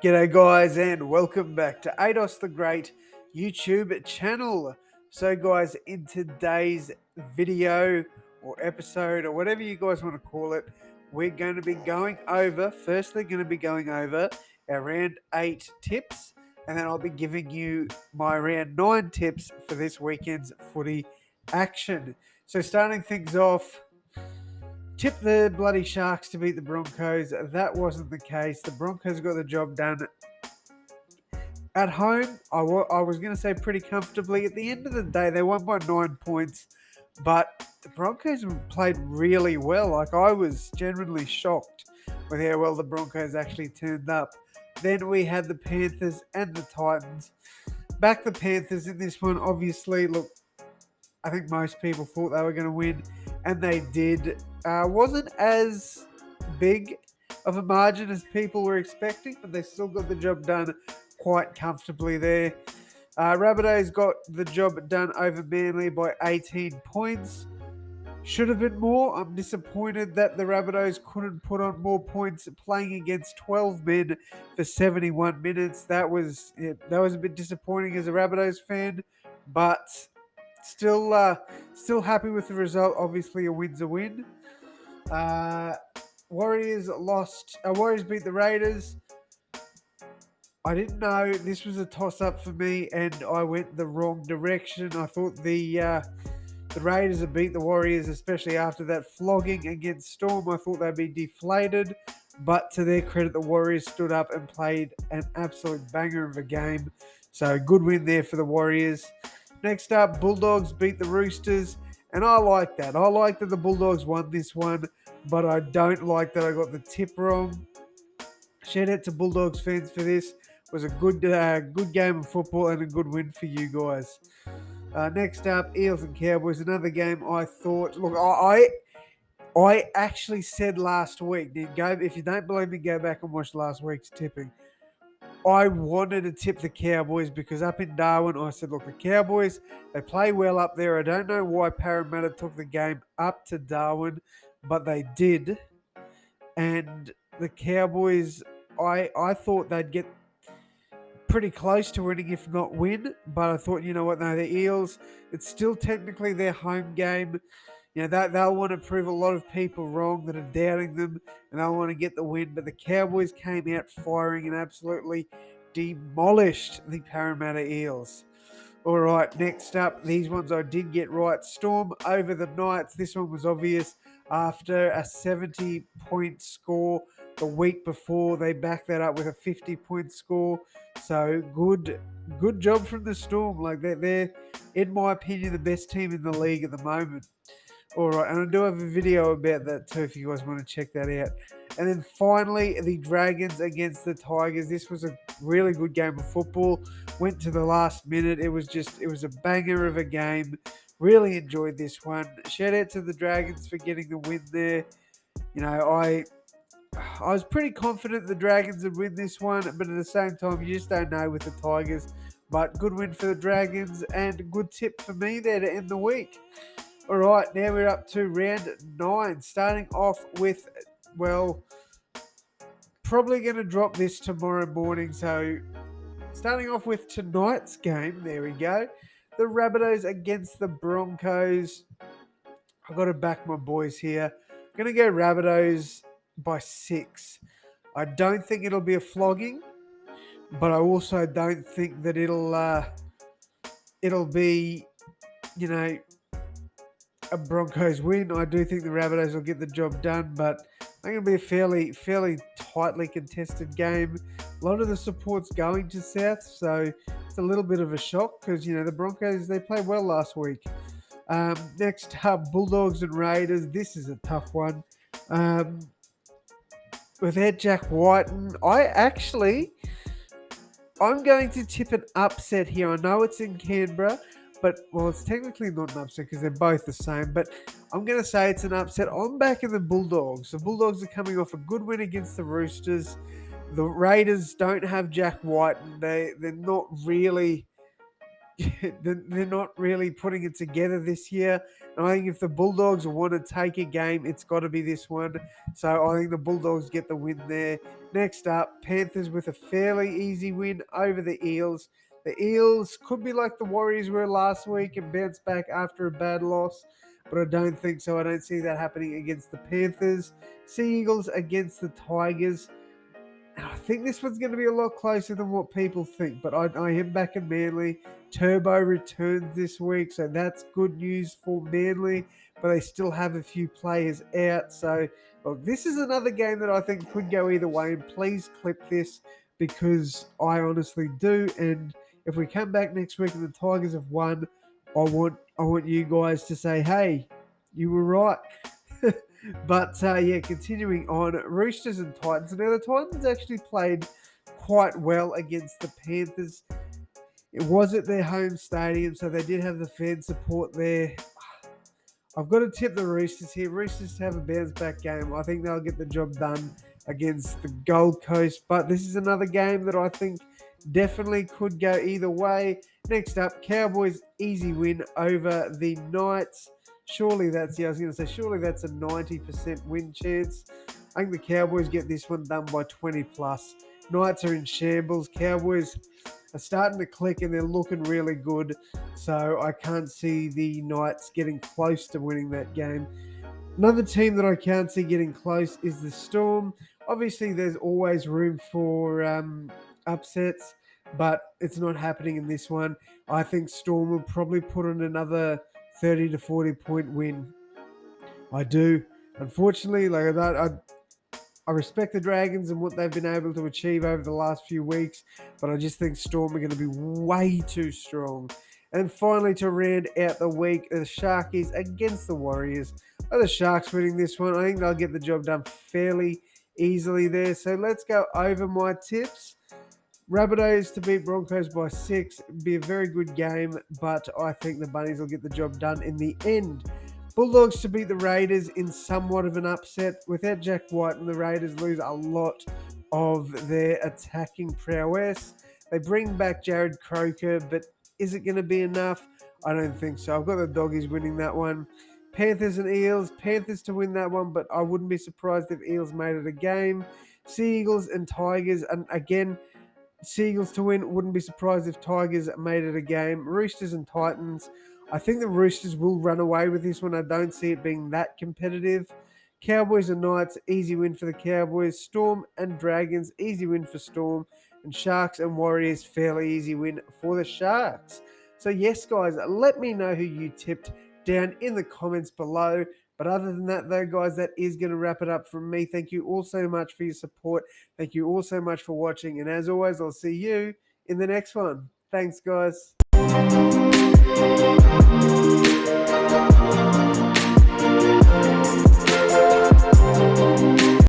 G'day, guys, and welcome back to ADOS the Great YouTube channel. So, guys, in today's video or episode or whatever you guys want to call it, we're going to be firstly, going to be going over our round 8 tips, and then I'll be giving you my round 9 tips for this weekend's footy action. So, starting things off, tip the bloody Sharks to beat the Broncos. That wasn't the case. The Broncos got the job done at home. I was going to say pretty comfortably. At the end of the day, they won by 9 points, but the Broncos played really well. Like, I was genuinely shocked with how well the Broncos actually turned up. Then we had the Panthers and the Titans. Back the Panthers in this one, obviously. Look, I think most people thought they were going to win, and they did. Wasn't as big of a margin as people were expecting, but they still got the job done quite comfortably there. Rabbitohs got the job done over Manly by 18 points. Should have been more. I'm disappointed that the Rabbitohs couldn't put on more points playing against 12 men for 71 minutes. That was a bit disappointing as a Rabbitohs fan, but still happy with the result. Obviously, a win's a win. Warriors lost. Warriors beat the Raiders. I didn't know this was a toss-up for me, and I went the wrong direction. I thought the Raiders would beat the Warriors, especially after that flogging against Storm. I thought they'd be deflated, but to their credit, the Warriors stood up and played an absolute banger of a game. So good win there for the Warriors. Next up, Bulldogs beat the Roosters, and I like that. I like that the Bulldogs won this one, but I don't like that I got the tip wrong. Shout out to Bulldogs fans for this. It was a good game of football and a good win for you guys. Next up, Eels and Cowboys. Another game I thought. Look, I actually said last week. If you don't believe me, go back and watch last week's tipping. I wanted to tip the Cowboys because up in Darwin, I said, look, the Cowboys, they play well up there. I don't know why Parramatta took the game up to Darwin, but they did. And the Cowboys, I thought they'd get pretty close to winning, if not win. But I thought, you know what, no, the Eels, it's still technically their home game. You know, they'll want to prove a lot of people wrong that are doubting them, and they'll want to get the win. But the Cowboys came out firing and absolutely demolished the Parramatta Eels. All right, next up, these ones I did get right. Storm over the Knights. This one was obvious after a 70-point score the week before. They backed that up with a 50-point score. So good job from the Storm. Like they're, in my opinion, the best team in the league at the moment. All right, and I do have a video about that too if you guys want to check that out. And then finally, the Dragons against the Tigers. This was a really good game of football. Went to the last minute. It was a banger of a game. Really enjoyed this one. Shout out to the Dragons for getting the win there. You know, I was pretty confident the Dragons would win this one, but at the same time, you just don't know with the Tigers. But good win for the Dragons and a good tip for me there to end the week. All right, now we're up to round 9, starting off with, well, probably going to drop this tomorrow morning. So, starting off with tonight's game, there we go. The Rabbitohs against the Broncos. I've got to back my boys here. I'm going to go Rabbitohs by 6. I don't think it'll be a flogging, but I also don't think that it'll be, you know, a Broncos win. I do think the Rabbitohs will get the job done, but I think it'll be a fairly tightly contested game. A lot of the support's going to South, so it's a little bit of a shock because, you know, the Broncos, they played well last week. Next up, Bulldogs and Raiders. This is a tough one. Without Jack Whiten, I'm going to tip an upset here. I know it's in Canberra, but, well, it's technically not an upset because they're both the same, but I'm going to say it's an upset. I'm backing the Bulldogs. The Bulldogs are coming off a good win against the Roosters. The Raiders don't have Jack Whiten. They're not really they're not really putting it together this year. And I think if the Bulldogs want to take a game, it's got to be this one. So I think the Bulldogs get the win there. Next up, Panthers with a fairly easy win over the Eels. The Eels could be like the Warriors were last week and bounce back after a bad loss, but I don't think so. I don't see that happening against the Panthers. Sea Eagles against the Tigers. I think this one's going to be a lot closer than what people think, but I am back in Manly. Turbo returns this week, so that's good news for Manly, but they still have a few players out. So, look, this is another game that I think could go either way, and please clip this because I honestly do. And if we come back next week and the Tigers have won, I want you guys to say, hey, you were right. But yeah, continuing on, Roosters and Titans. Now the Titans actually played quite well against the Panthers. It was at their home stadium, so they did have the fan support there. I've got to tip the Roosters here. Roosters to have a bounce back game. I think they'll get the job done against the Gold Coast. But this is another game that I think definitely could go either way. Next up, Cowboys easy win over the Knights. Surely that's a 90% win chance. I think the Cowboys get this one done by 20 plus. Knights are in shambles. Cowboys are starting to click and they're looking really good. So I can't see the Knights getting close to winning that game. Another team that I can't see getting close is the Storm. Obviously, there's always room for upsets, but it's not happening in this one. I think Storm will probably put on another 30 to 40 point win. I do. Unfortunately, like that, I respect the Dragons and what they've been able to achieve over the last few weeks, but I just think Storm are going to be way too strong. And finally, to round out the week, the Sharkies against the Warriors. Are the Sharks winning this one? I think they'll get the job done fairly easily there. So let's go over my tips. Rabbitohs to beat Broncos by 6. Be a very good game, but I think the Bunnies will get the job done in the end. Bulldogs to beat the Raiders in somewhat of an upset. Without Jack White, and the Raiders lose a lot of their attacking prowess. They bring back Jared Croker, but is it going to be enough? I don't think so. I've got the Doggies winning that one. Panthers and Eels. Panthers to win that one, but I wouldn't be surprised if Eels made it a game. Sea Eagles and Tigers, and again, Seagulls to win. Wouldn't be surprised if Tigers made it a game. Roosters and Titans. I think the Roosters will run away with this one. I don't see it being that competitive. Cowboys and Knights, easy win for the Cowboys. Storm and Dragons, easy win for Storm. And Sharks and Warriors, fairly easy win for the Sharks. So yes, guys, let me know who you tipped down in the comments below. But other than that, though, guys, that is going to wrap it up from me. Thank you all so much for your support. Thank you all so much for watching. And as always, I'll see you in the next one. Thanks, guys.